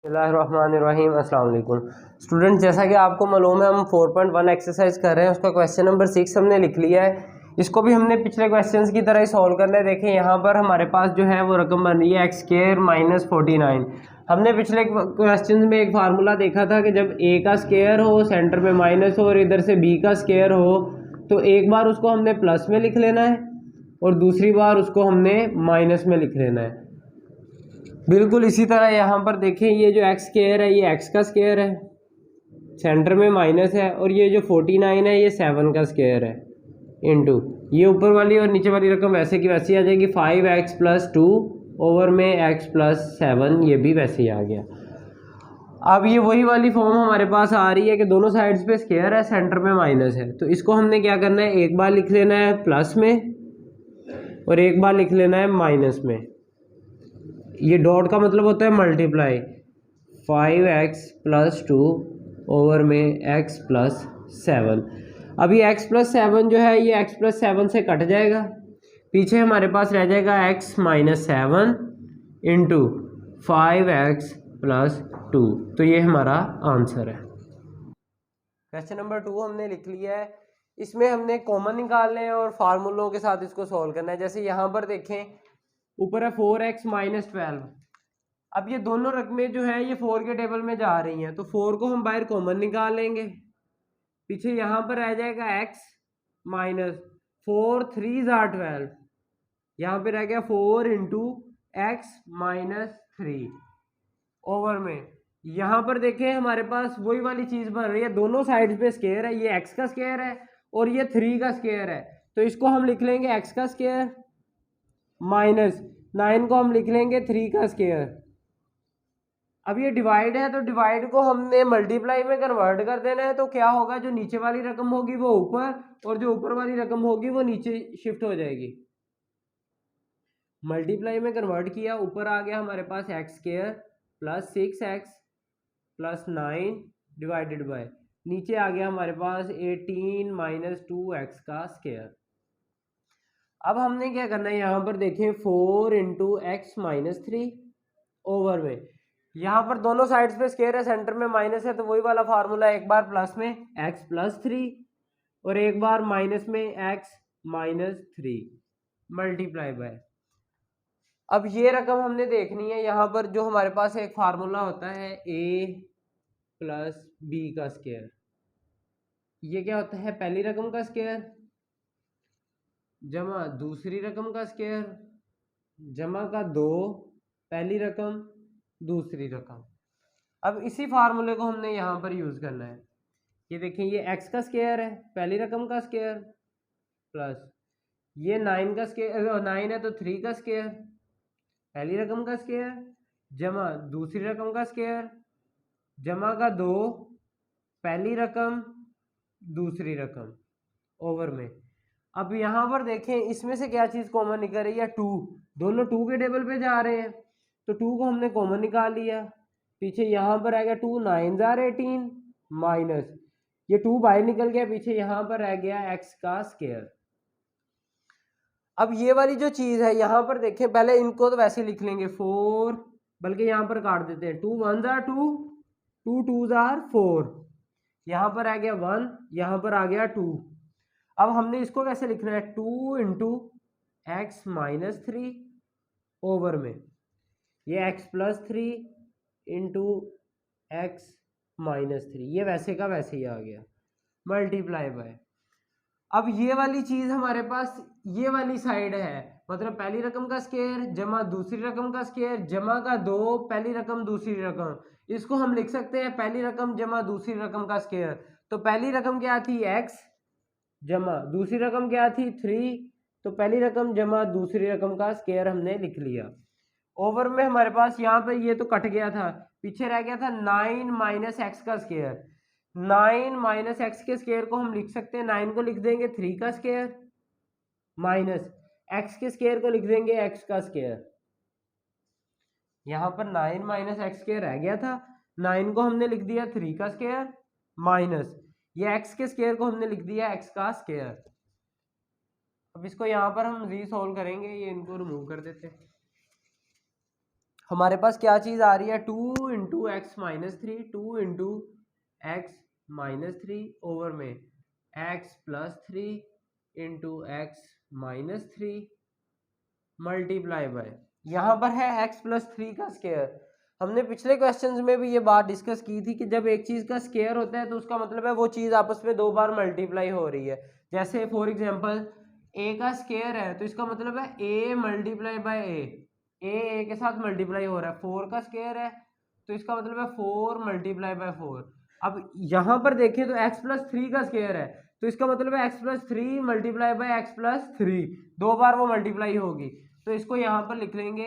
बिस्मिल्लाहिर्रहमानिर्रहीम। अस्सलाम वालेकुम स्टूडेंट, जैसा कि आपको मालूम है हम 4.1 एक्सरसाइज कर रहे हैं। उसका क्वेश्चन नंबर 6 हमने लिख लिया है। इसको भी हमने पिछले क्वेश्चंस की तरह ही सॉल्व करना है। देखें यहाँ पर हमारे पास जो है वो रकम बन रही है एक्स स्क्वायर माइनस 49। हमने पिछले क्वेश्चन में एक फार्मूला देखा था कि जब ए का स्क्वायर हो, सेंटर में माइनस हो और इधर से बी का स्क्वायर हो, तो एक बार उसको हमने प्लस में लिख लेना है और दूसरी बार उसको हमने माइनस में लिख लेना है। बिल्कुल इसी तरह यहाँ पर देखें, ये जो एक्स स्क्वायर है ये एक्स का स्क्वायर है, सेंटर में माइनस है, और ये जो 49 है ये 7 का स्क्वायर है इनटू ये ऊपर वाली और नीचे वाली रकम वैसे की वैसी आ जाएगी 5x + 2 ओवर में x + 7, ये भी वैसे ही आ गया। अब ये वही वाली फॉर्म हमारे पास आ रही है कि दोनों साइड्स पे स्क्वायर है, सेंटर में माइनस है, तो इसको हमने क्या करना है, एक बार लिख लेना है प्लस में और एक बार लिख लेना है माइनस में। ये डॉट का मतलब होता है मल्टीप्लाई, 5x + 2 ओवर में x + 7। अब ये x + 7 जो है ये x + 7 से कट जाएगा, पीछे हमारे पास रह जाएगा x - 7 इंटू 5x + 2। तो ये हमारा आंसर है। क्वेश्चन नंबर 2 हमने लिख लिया है। इसमें हमने कॉमन निकालने हैं और फार्मूलों के साथ इसको सॉल्व करना है। जैसे यहाँ पर देखें, ऊपर है 4x - 12। अब ये दोनों रकमें जो है ये 4 के टेबल में जा रही हैं, तो 4 को हम बाहर कॉमन निकाल लेंगे। पीछे यहाँ पर रह जाएगा x माइनस 4 3 = 12, यहाँ पे रह गया 4 इंटू x - 3 ओवर में। यहाँ पर देखें हमारे पास वही वाली चीज बन रही है, दोनों साइड पे स्क्वायर है, ये x का स्क्वायर है और ये 3 का स्क्वायर है, तो इसको हम लिख लेंगे x का स्क्वायर माइनस 9 को हम लिख लेंगे 3 का स्क्वायर। अब ये डिवाइड है तो डिवाइड को हमने मल्टीप्लाई में कन्वर्ट कर देना है, तो क्या होगा, जो नीचे वाली रकम होगी वो ऊपर और जो ऊपर वाली रकम होगी वो नीचे शिफ्ट हो जाएगी। मल्टीप्लाई में कन्वर्ट किया, ऊपर आ गया हमारे पास x square plus 6x plus 9 divided by, नीचे आ गया हमारे पास 18 - 2x का स्क्वायर। अब हमने क्या करना है, यहाँ पर देखें 4 इंटू एक्स - 3 ओवर में, यहाँ पर दोनों साइड्स पे स्क्वायर है, सेंटर में माइनस है, तो वही वाला फार्मूला, एक बार प्लस में x + 3 और एक बार माइनस में x - 3 मल्टीप्लाई बाय। अब ये रकम हमने देखनी है, यहाँ पर जो हमारे पास एक फार्मूला होता है a + b का स्क्वायर, ये क्या होता है, पहली रकम का स्क्वायर जमा दूसरी रकम का स्क्वायर जमा का 2 पहली रकम दूसरी रकम। अब इसी फार्मूले को हमने यहाँ पर यूज करना है। ये देखें, ये x का स्क्वायर है, पहली रकम का स्क्वायर, प्लस ये 9 का स्क्वायर, 9 है तो 3 का स्क्वायर पहली रकम का स्क्वायर जमा दूसरी रकम का स्क्वायर जमा का 2 पहली रकम दूसरी रकम ओवर में। अब यहाँ पर देखें, इसमें से क्या चीज कॉमन निकल रही है, 2, दोनों 2 के टेबल पे जा रहे हैं, तो 2 को हमने कॉमन निकाल लिया। पीछे यहाँ पर आ गया 2 9 * 18 माइनस ये 2 बाहर निकल गया, पीछे यहाँ पर रह गया x का स्क्वायर। अब ये वाली जो चीज है यहाँ पर देखें, पहले इनको तो वैसे लिख लेंगे 4, बल्कि यहाँ पर काट देते हैं, 2 1 * 2 2 2 * 4, यहाँ पर आ गया 1, यहाँ पर आ गया 2। अब हमने इसको कैसे लिखना है, 2 इंटू एक्स - 3 ओवर में ये x + 3 इंटू एक्स - 3, ये वैसे का वैसे ही आ गया मल्टीप्लाई बाय। अब ये वाली चीज हमारे पास ये वाली साइड है, मतलब पहली रकम का स्क्वायर जमा दूसरी रकम का स्क्वायर जमा का 2 पहली रकम दूसरी रकम, इसको हम लिख सकते हैं पहली रकम जमा दूसरी रकम का स्क्वायर। तो पहली रकम क्या थी, x जमा दूसरी रकम क्या थी, 3, तो पहली रकम जमा दूसरी रकम का स्क्वायर हमने लिख लिया। ओवर में हमारे पास यहाँ पे ये तो कट गया था, पीछे रह गया था 9 - x का स्क्वायर। 9 - x के स्क्वायर को हम लिख सकते हैं, 9 को लिख देंगे 3 का स्क्वायर माइनस x के स्क्वायर को लिख देंगे x का स्क्वायर। यहाँ पर 9 - x स्क्वायर रह गया था, 9 को हमने लिख दिया 3 का स्क्वायर माइनस ये x के स्क्वायर को हमने लिख दिया x का स्क्वायर। अब इसको यहाँ पर हम रीसॉल्व करेंगे, ये इनको रिमूव कर देते हैं। हमारे पास क्या चीज़ आ रही है, 2 into x minus three, 2 into x minus three over में x plus three into x minus three multiply by, यहाँ पर है एक्स प्लस थ्री का स्क्वायर। हमने पिछले क्वेश्चंस में भी ये बात डिस्कस की थी कि जब एक चीज़ का स्क्वायर होता है तो उसका मतलब है वो चीज़ आपस में दो बार मल्टीप्लाई हो रही है। जैसे फॉर एग्जांपल ए का स्क्वायर है तो इसका मतलब है ए मल्टीप्लाई बाय ए के साथ मल्टीप्लाई हो रहा है। 4 का स्क्वायर है तो इसका मतलब है 4 मल्टीप्लाई बाय 4। अब यहाँ पर देखें तो x प्लस थ्री का स्क्वायर है तो इसका मतलब है x plus three multiply bye x plus three, दो बार वो मल्टीप्लाई होगी। तो इसको यहाँ पर लिख लेंगे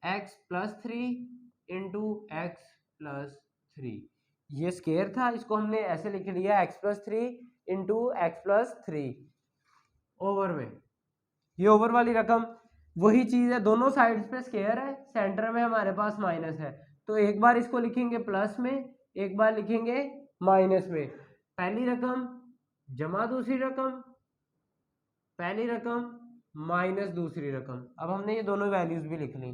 x plus three into x plus three, ये स्क्वायर था, इसको हमने ऐसे लिख लिया x plus three into x plus three over में, ये ओवर वाली रकम वही चीज़ है, दोनों साइड्स पे स्क्वायर है, सेंटर में हमारे पास माइनस है। तो एक बार इसको लिखेंगे प्लस में, एक बार लिखेंगे माइनस में। पहली रकम जमा दूसरी रकम, पहली रकम माइनस दूसरी रकम। अब हमने ये दोनों वैल्यूज भी लिख ली।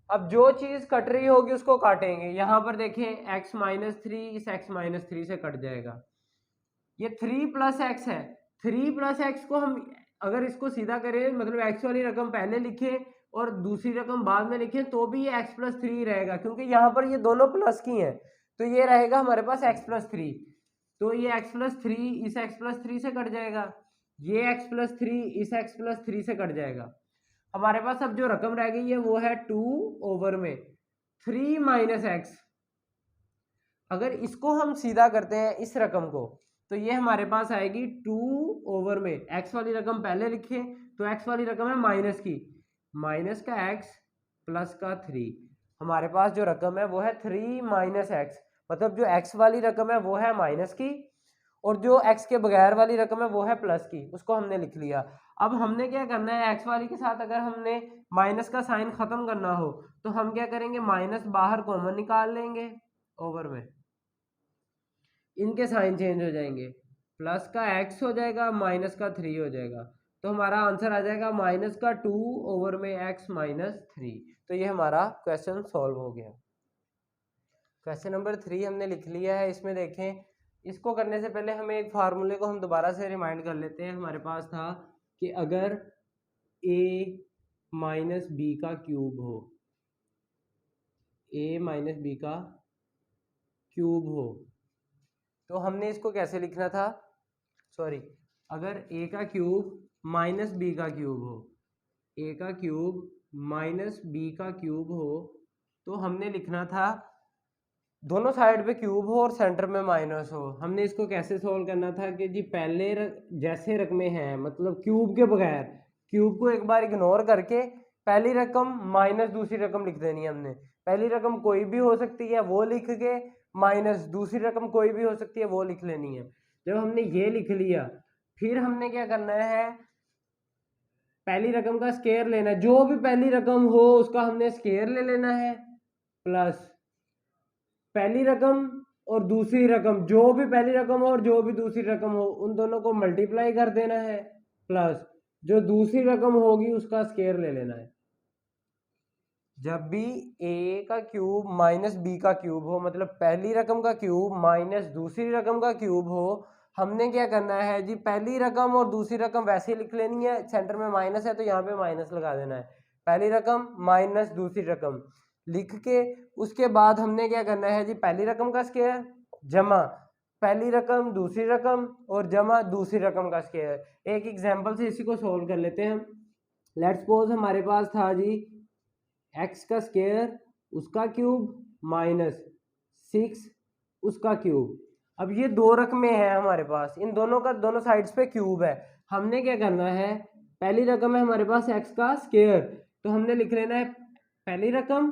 अब जो चीज़ कट रही होगी उसको काटेंगे। यहाँ पर देखें x माइनस थ्री इस x माइनस थ्री से कट जाएगा। ये 3 प्लस एक्स है, 3 प्लस एक्स को हम अगर इसको सीधा करें मतलब x वाली रकम पहले लिखें और दूसरी रकम बाद में लिखें तो भी ये x प्लस थ्री रहेगा, क्योंकि यहाँ पर ये दोनों प्लस की हैं तो ये रहेगा हमारे पास x प्लस थ्री। तो ये x प्लस थ्री इस x प्लस थ्री से कट जाएगा, ये x प्लस थ्री इस x प्लस थ्री से कट जाएगा। हमारे पास अब जो रकम रह गई है वो है 2 ओवर में 3 माइनस एक्स। अगर इसको हम सीधा करते हैं इस रकम को तो ये हमारे पास आएगी 2 ओवर में, x वाली रकम पहले लिखें तो x वाली रकम है माइनस की, माइनस का x प्लस का 3। हमारे पास जो रकम है वो है 3 माइनस एक्स, मतलब जो x वाली रकम है वो है माइनस की और जो x के बगैर वाली रकम है वो है प्लस की, उसको हमने लिख लिया। अब हमने क्या करना है, x वाली के साथ अगर हमने माइनस का साइन खत्म करना हो तो हम क्या करेंगे, माइनस बाहर कॉमन निकाल लेंगे ओवर में, इनके साइन चेंज हो जाएंगे, प्लस का x हो जाएगा माइनस का 3 हो जाएगा। तो हमारा आंसर आ जाएगा माइनस का 2 ओवर में x माइनस 3। तो ये हमारा क्वेश्चन सॉल्व हो गया। क्वेश्चन नंबर 3 हमने लिख लिया है। इसमें देखें, इसको करने से पहले हमें एक फार्मूले को हम दोबारा से रिमाइंड कर लेते हैं। हमारे पास था कि अगर a माइनस बी का क्यूब हो, a माइनस बी का क्यूब हो तो हमने इसको कैसे लिखना था, सॉरी, अगर a का क्यूब माइनस बी का क्यूब हो, a का क्यूब माइनस बी का क्यूब हो तो हमने लिखना था दोनों साइड पे क्यूब हो और सेंटर में माइनस हो। हमने इसको कैसे सोल्व करना था कि जी पहले जैसे रकमें हैं मतलब क्यूब के बगैर, क्यूब को एक बार इग्नोर करके पहली रकम माइनस दूसरी रकम लिख देनी है। हमने पहली रकम कोई भी हो सकती है वो लिख के माइनस दूसरी रकम कोई भी हो सकती है वो लिख लेनी है। जब हमने ये लिख लिया फिर हमने क्या करना है, पहली रकम का स्क्वायर लेना है, जो भी पहली रकम हो उसका हमने स्क्वायर ले लेना है, प्लस पहली रकम और दूसरी रकम, जो भी पहली रकम हो और जो भी दूसरी रकम हो उन दोनों को मल्टीप्लाई कर देना है, प्लस जो दूसरी रकम होगी उसका स्क्वायर ले लेना है। जब भी a का क्यूब माइनस b का क्यूब हो मतलब पहली रकम का क्यूब माइनस दूसरी रकम का क्यूब हो, हमने क्या करना है जी, पहली रकम और दूसरी रकम वैसे ही लिख लेनी है, सेंटर में माइनस है तो यहाँ पे माइनस लगा देना है, पहली रकम माइनस दूसरी रकम लिख के उसके बाद हमने क्या करना है जी, पहली रकम का स्क्वायर जमा पहली रकम दूसरी रकम और जमा दूसरी रकम का स्क्वायर। एक एग्जाम्पल से इसी को सोल्व कर लेते हैं। लेट्स सपोज हमारे पास था जी x का स्क्वायर उसका क्यूब माइनस 6 उसका क्यूब। अब ये दो रकमें हैं हमारे पास, इन दोनों का दोनों साइड्स पे क्यूब है। हमने क्या करना है, पहली रकम है हमारे पास x का स्क्वायर तो हमने लिख लेना है पहली रकम,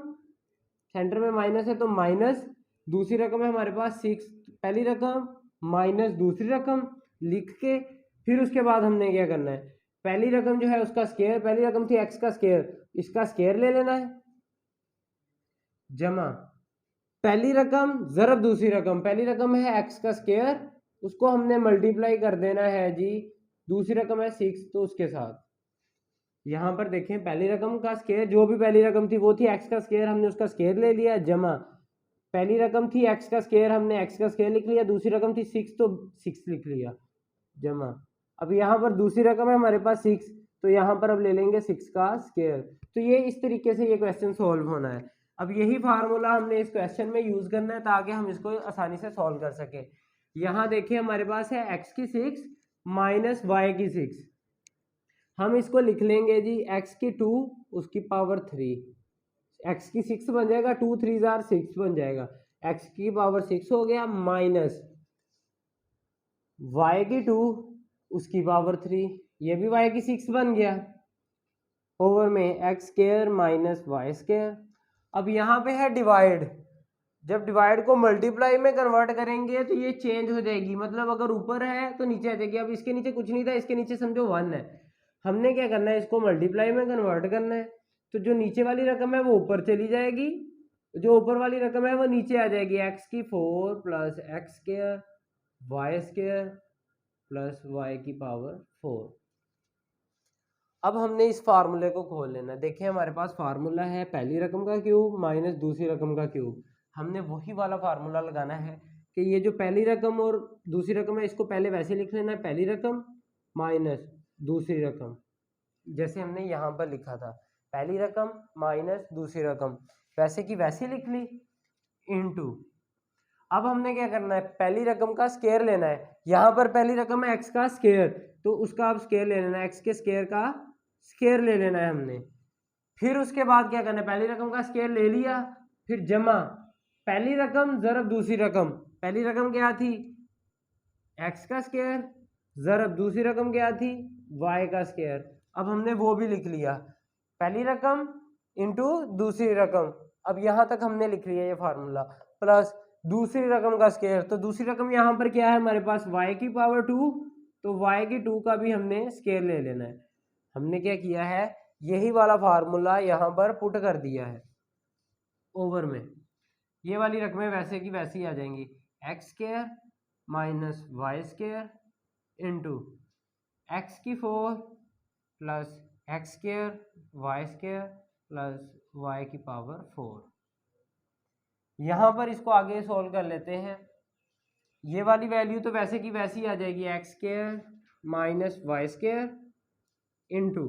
सेंटर में माइनस है तो माइनस, दूसरी रकम है हमारे पास 6, पहली रकम माइनस दूसरी रकम लिख के फिर उसके बाद हमने क्या करना है, पहली रकम जो है उसका स्क्वायर, पहली रकम थी x का स्क्वायर, इसका स्क्वायर ले लेना है, जमा पहली रकम ज़रब दूसरी रकम, पहली रकम है x का स्क्वायर उसको हमने मल्टीप्लाई कर देना है जी, दूसरी रकम है 6 तो उसके साथ, यहाँ पर देखें पहली रकम का स्क्वायर, जो भी पहली रकम थी वो थी एक्स का स्क्वायर, हमने उसका स्क्वायर ले लिया, जमा पहली रकम थी एक्स का स्क्वायर, हमने एक्स का स्क्वायर लिख लिया, दूसरी रकम थी 6 तो 6 लिख लिया, जमा अब यहाँ पर दूसरी रकम है हमारे पास 6, तो यहाँ पर अब ले लेंगे 6 का स्क्वायर। तो ये इस तरीके से ये क्वेश्चन सॉल्व होना है। अब यही फार्मूला हमने इस क्वेश्चन में यूज करना है ताकि हम इसको आसानी से सॉल्व कर सके। यहाँ देखिए हमारे पास है x की 6 माइनस वाई की 6, हम इसको लिख लेंगे जी x की 2 उसकी पावर 3, x की 6 बन जाएगा, 2 3 जार 6 बन जाएगा, x की पावर 6 हो गया, माइनस y की 2 उसकी पावर 3, ये भी y की 6 बन गया, ओवर में x square minus y square. अब यहाँ पे है डिवाइड, जब डिवाइड को मल्टीप्लाई में कन्वर्ट करेंगे तो ये चेंज हो जाएगी, मतलब अगर ऊपर है तो नीचे आ जाएगी। अब इसके नीचे कुछ नहीं था, इसके नीचे समझो 1 है, हमने क्या करना है इसको मल्टीप्लाई में कन्वर्ट करना है, तो जो नीचे वाली रकम है वो ऊपर चली जाएगी, जो ऊपर वाली रकम है वो नीचे आ जाएगी, एक्स की 4 plus x square y square plus y की पावर 4। अब हमने इस फार्मूले को खोल लेना है। देखिए हमारे पास फार्मूला है पहली रकम का क्यूब माइनस दूसरी रकम का क्यूब, हमने वही वाला फार्मूला लगाना है कि ये जो पहली रकम और दूसरी रकम है इसको पहले वैसे लिख लेना है, पहली रकम माइनस दूसरी रकम, जैसे हमने यहाँ पर लिखा था पहली रकम माइनस दूसरी रकम, वैसे की वैसे लिख ली, इनटू अब हमने क्या करना है पहली रकम का स्क्वायर लेना है, यहाँ पर पहली रकम है एक्स का स्क्वायर, तो उसका आप स्क्वायर ले लेना है, एक्स के स्क्वायर का स्क्वायर ले लेना है हमने। फिर उसके बाद क्या करना है पहली रकम का स्क्वायर ले लिया, फिर जमा पहली रकम जरब दूसरी रकम, पहली रकम क्या थी एक्स का स्क्वायर, जरब दूसरी रकम क्या थी वाई का स्क्वायर, अब हमने वो भी लिख लिया, पहली रकम इंटू दूसरी रकम, अब यहाँ तक हमने लिख लिया ये फार्मूला, प्लस दूसरी रकम का स्क्वायर, तो दूसरी रकम यहाँ पर क्या है हमारे पास y की पावर 2, तो y की 2 का भी हमने स्क्वायर ले लेना है। हमने क्या किया है यही वाला फार्मूला यहाँ पर पुट कर दिया है ओवर में, ये वाली रकमें वैसे की वैसे ही आ जाएंगी, x square minus y square into x की 4 plus x square y square plus y की पावर 4। यहाँ पर इसको आगे सोल्व कर लेते हैं, ये वाली वैल्यू तो वैसे की वैसी ही आ जाएगी, x square minus y square into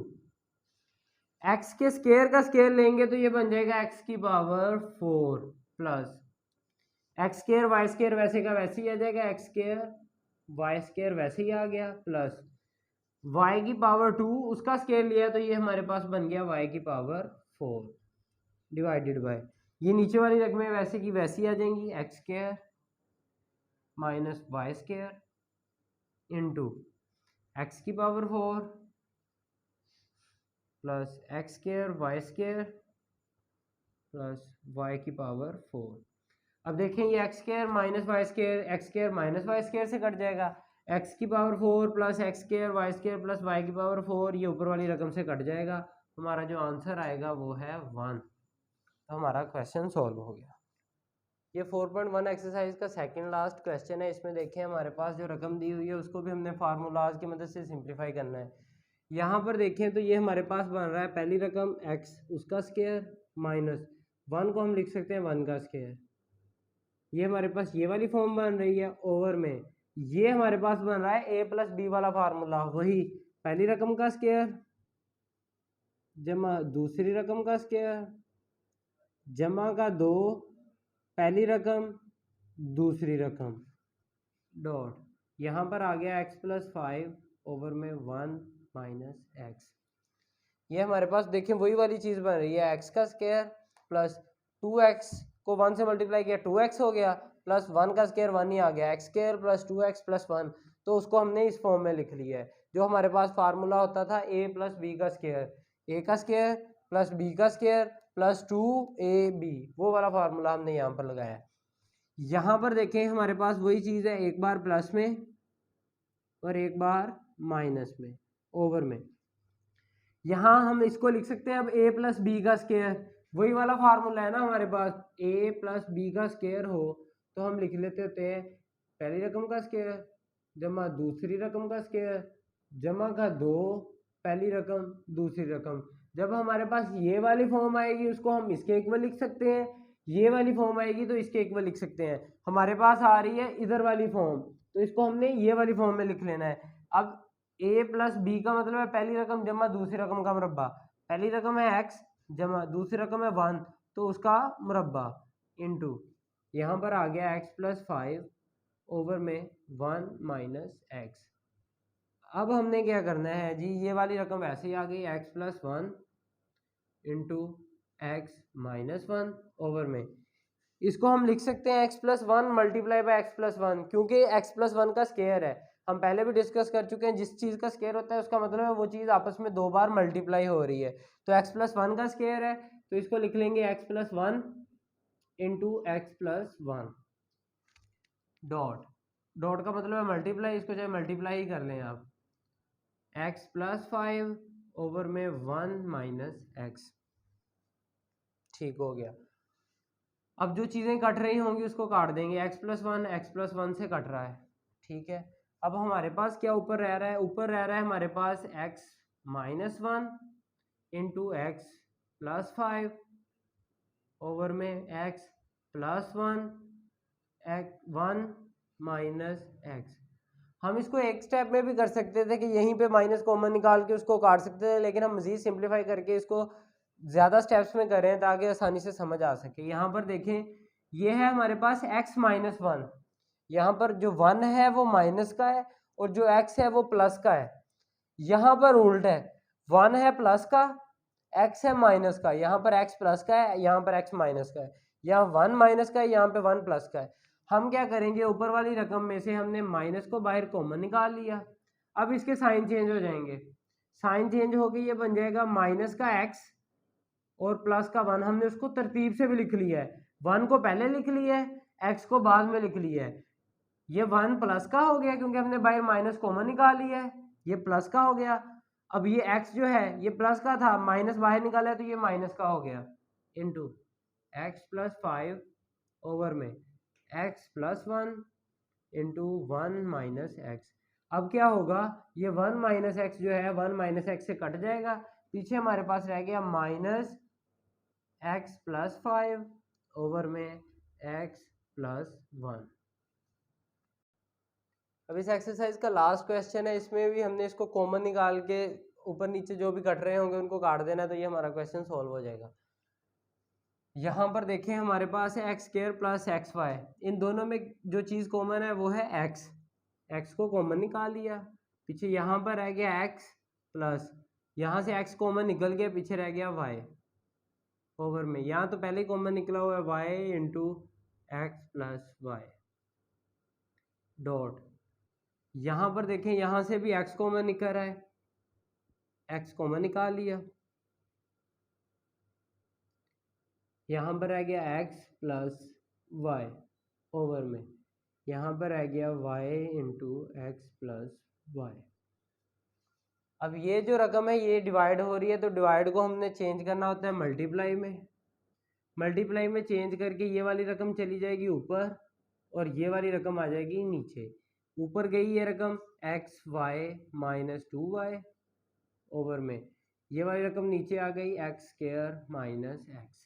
x के स्क्वायर का स्क्वायर लेंगे तो ये बन जाएगा एक्स की power 4 plus x square y square वैसे का वैसे ही आ जाएगा, एक्स स्क्वायर वाई स्क्वायर वैसे ही आ गया, प्लस वाई की पावर 2 उसका स्क्वायर लिया तो ये हमारे पास बन गया वाई की पावर 4 डिवाइडेड बाय, ये नीचे वाली रकमें वैसे की वैसी आ जाएंगी, x square minus y square into x की power 4 plus x square y square plus y की पावर 4। अब देखें ये x square minus y square, x square minus y square से कट जाएगा, एक्स की power 4 plus x square y square plus y की power 4, ये ऊपर वाली रकम से कट जाएगा, हमारा जो आंसर आएगा वो है 1। तो हमारा क्वेश्चन सॉल्व हो गया। ये 4.1 एक्सरसाइज का सेकंड लास्ट क्वेश्चन है। इसमें देखें हमारे पास जो रकम दी हुई है उसको भी हमने फार्मूलाज की मदद से सिंप्लीफाई करना है। यहाँ पर देखें तो ये हमारे पास बन रहा है पहली रकम x उसका स्क्वायर माइनस 1 को हम लिख सकते हैं 1 का स्क्वायर, ये हमारे पास ये वाली फॉर्म बन रही है, ओवर में ये हमारे पास बन रहा है a प्लस बी वाला फार्मूला, वही पहली रकम का स्क्वायर जमा दूसरी रकम का स्क्वायर जमा का 2 पहली रकम दूसरी रकम डॉट, यहाँ पर आ गया x प्लस 5 ओवर में 1 माइनस एक्स। ये हमारे पास देखिए वही वाली चीज़ बन रही है, x का स्क्वायर प्लस 2x को 1 से मल्टीप्लाई किया 2x हो गया, प्लस 1 का स्क्वायर 1 ही आ गया, x square plus 2x plus 1, तो उसको हमने इस फॉर्म में लिख लिया है। जो हमारे पास फार्मूला होता था a प्लस बी का स्क्वायर, a का स्क्वायर प्लस b का स्क्वायर प्लस 2ab, वो वाला फार्मूला हमने यहाँ पर लगाया है। यहाँ पर देखें हमारे पास वही चीज़ है, एक बार प्लस में और एक बार माइनस में ओवर में, यहाँ हम इसको लिख सकते हैं अब a प्लस बी का स्क्वायर, वही वाला फार्मूला है ना हमारे पास, a प्लस बी का स्क्वायर हो तो हम लिख लेते होते हैं पहली रकम का स्क्वायर जमा दूसरी रकम का स्क्वायर जमा का 2 पहली रकम दूसरी रकम। जब हमारे पास ये वाली फॉर्म आएगी उसको हम इसके इक्वल लिख सकते हैं, ये वाली फॉर्म आएगी तो इसके इक्वल लिख सकते हैं। हमारे पास आ रही है इधर वाली फॉर्म, तो इसको हमने ये वाली फॉर्म में लिख लेना है। अब a प्लस बी का मतलब है पहली रकम जमा दूसरी रकम का मुरब्बा। पहली रकम है x जमा दूसरी रकम है 1, तो उसका मुरब्बा इंटू यहाँ पर आ गया x प्लस 5 ओवर में 1 माइनस एक्स। अब हमने क्या करना है जी, ये वाली रकम वैसे ही आ गई x plus 1 into x minus 1 over में, इसको हम लिख सकते हैं x plus 1 multiply by x plus 1, क्योंकि x प्लस 1 का स्केयर है। हम पहले भी डिस्कस कर चुके हैं, जिस चीज़ का स्केयर होता है उसका मतलब है वो चीज़ आपस में 2 बार मल्टीप्लाई हो रही है। तो x प्लस 1 का स्केयर है, तो इसको लिख लेंगे x plus 1 into x plus 1 dot, dot का मतलब है मल्टीप्लाई, इसको चाहे मल्टीप्लाई ही कर लें आप, x प्लस 5 ओवर में 1 माइनस एक्स। ठीक हो गया। अब जो चीज़ें कट रही होंगी उसको काट देंगे, x प्लस 1 एक्स प्लस 1 से कट रहा है, ठीक है। अब हमारे पास क्या ऊपर रह रहा है, ऊपर रह रहा है हमारे पास x minus 1 into x plus 5 over में x प्लस 1 माइनस एक्स। हम इसको एक स्टेप में भी कर सकते थे कि यहीं पे माइनस कॉमन निकाल के उसको काट सकते थे, लेकिन हम मज़ीद सिंप्लीफाई करके इसको ज़्यादा स्टेप्स में करें ताकि आसानी से समझ आ सके। यहाँ पर देखें, ये है हमारे पास x माइनस 1, यहाँ पर जो 1 है वो माइनस का है और जो x है वो प्लस का है। यहाँ पर उल्ट है, 1 है प्लस का, x है माइनस का। यहाँ पर x प्लस का है, यहाँ पर x माइनस का है। यहाँ 1 माइनस का है, यहाँ पे 1 प्लस का है। हम क्या करेंगे, ऊपर वाली रकम में से हमने माइनस को बाहर कॉमन निकाल लिया। अब इसके साइन चेंज हो जाएंगे, साइन चेंज हो गई, ये बन जाएगा माइनस का x और प्लस का 1। हमने उसको तरतीब से भी लिख लिया है, 1 को पहले लिख लिया है, x को बाद में लिख लिया है। ये 1 प्लस का हो गया क्योंकि हमने बाहर माइनस कॉमन निकाल लिया है, ये प्लस का हो गया। अब ये x जो है ये प्लस का था, माइनस बाहर निकाला है तो ये माइनस का हो गया, इंटू एक्स प्लस 5 ओवर में x plus 1 into 1 minus x. अब क्या होगा, ये 1 माइनस एक्स जो है 1 माइनस एक्स से कट जाएगा, पीछे हमारे पास रह गया माइनस एक्स प्लस 5 ओवर में एक्स प्लस 1। अब इस एक्सरसाइज का लास्ट क्वेश्चन है, इसमें भी हमने इसको कॉमन निकाल के ऊपर नीचे जो भी कट रहे होंगे उनको काट देना है, तो ये हमारा क्वेश्चन सॉल्व हो जाएगा। यहाँ पर देखें हमारे पास है x square plus x y, इन दोनों में जो चीज़ कॉमन है वो है एक्स, एक्स को कॉमन निकाल लिया, पीछे यहाँ पर रह गया एक्स प्लस, यहाँ से एक्स कॉमन निकल गया, पीछे रह गया वाई ओवर में, यहाँ तो पहले ही कॉमन निकला हुआ है y into x plus y dot, यहाँ पर देखें यहाँ से भी एक्स कॉमन निकल रहा है, एक्स कॉमन निकाल लिया, यहाँ पर रह गया x प्लस वाई ओवर में, यहाँ पर रह गया y into x plus y. अब ये जो रकम है ये डिवाइड हो रही है, तो डिवाइड को हमने चेंज करना होता है मल्टीप्लाई में, मल्टीप्लाई में चेंज करके ये वाली रकम चली जाएगी ऊपर और ये वाली रकम आ जाएगी नीचे। ऊपर गई ये रकम x Y minus 2y over में, ये वाली रकम नीचे आ गई एक्स स्क्वायर माइनस एक्स।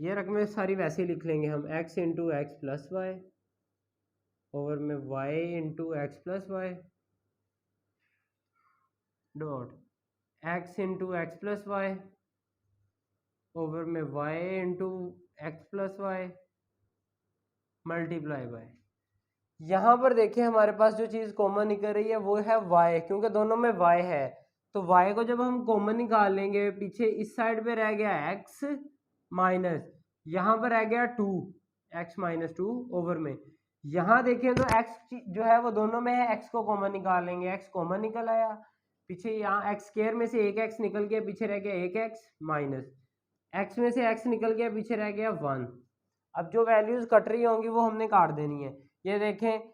ये रकमें सारी वैसे ही लिख लेंगे हम, x into x plus y over में y into x plus y dot x into x plus y over में y into x plus y multiply by. यहाँ पर देखिए हमारे पास जो चीज़ कॉमन निकल रही है वो है y, क्योंकि दोनों में y है, तो y को जब हम कॉमन निकाल लेंगे, पीछे इस साइड पे रह गया x माइनस, यहाँ पर रह गया 2 x माइनस 2 ओवर में, यहाँ देखिए तो x जो है वो दोनों में है, x को कॉमन निकाल लेंगे, x कॉमन निकल आया, पीछे यहाँ x स्क्वायर में से एक x निकल गया, पीछे रह गया एक x माइनस x में से x निकल गया, पीछे रह गया 1। अब जो वैल्यूज कट रही होंगी वो हमने काट देनी है। ये देखें,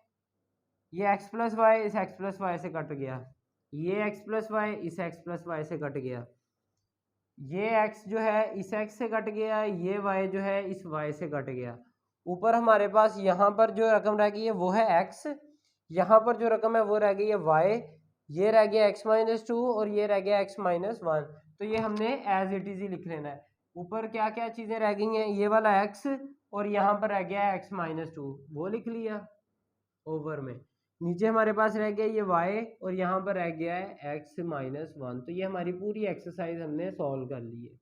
ये x प्लस वाई इस x प्लस वाई से कट गया, ये x प्लस वाई इस x प्लस वाई से कट गया, ये x जो है इस x से कट गया, ये y जो है इस y से कट गया। ऊपर हमारे पास यहाँ पर जो रकम रह गई है वो है x, यहाँ पर जो रकम है वो रह गई है y, ये रह गया x-2 और ये रह गया x-1। तो ये हमने एज इट इज ही लिख लेना है। ऊपर क्या क्या चीज़ें रह गई हैं, ये वाला x और यहाँ पर रह गया x-2, वो लिख लिया ओवर में। नीचे हमारे पास रह गया ये y और यहाँ पर रह गया है x-1। तो ये हमारी पूरी एक्सरसाइज हमने सॉल्व कर ली है।